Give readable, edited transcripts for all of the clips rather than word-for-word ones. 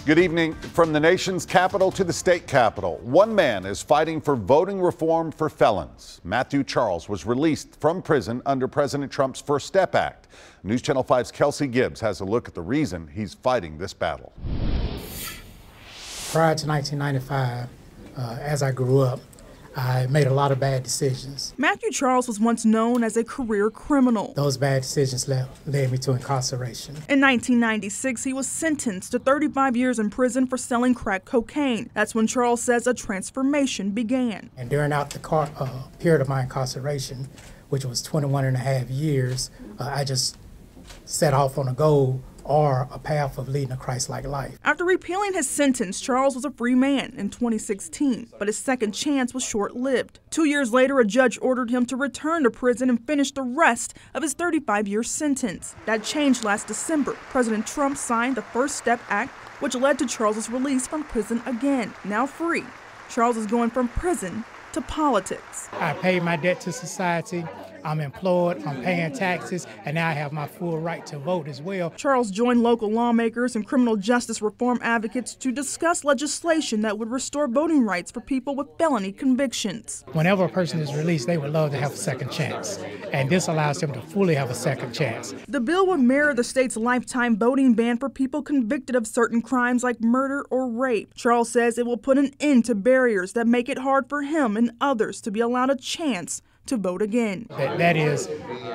Good evening. From the nation's capital to the state capitol, one man is fighting for voting reform for felons. Matthew Charles was released from prison under President Trump's First Step Act. News Channel 5's Kelsey Gibbs has a look at the reason he's fighting this battle. Prior to 1995, as I grew up, I made a lot of bad decisions. Matthew Charles was once known as a career criminal. Those bad decisions led me to incarceration. In 1996, he was sentenced to 35 years in prison for selling crack cocaine. That's when Charles says a transformation began. And during the period of my incarceration, which was 21 and a half years, I just set off on a goal or a path of leading a Christ-like life. After repealing his sentence, Charles was a free man in 2016, but his second chance was short-lived. 2 years later, a judge ordered him to return to prison and finish the rest of his 35-year sentence. That changed last December. President Trump signed the First Step Act, which led to Charles's release from prison again. Now free, Charles is going from prison to politics. I paid my debt to society. I'm employed, I'm paying taxes, and now I have my full right to vote as well. Charles joined local lawmakers and criminal justice reform advocates to discuss legislation that would restore voting rights for people with felony convictions. Whenever a person is released, they would love to have a second chance, and this allows them to fully have a second chance. The bill would mirror the state's lifetime voting ban for people convicted of certain crimes like murder or rape. Charles says it will put an end to barriers that make it hard for him and others to be allowed a chance to vote again. That is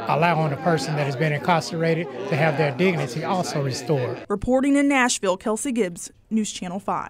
allowing a person that has been incarcerated to have their dignity also restored. Reporting in Nashville, Kelsey Gibbs, News Channel 5.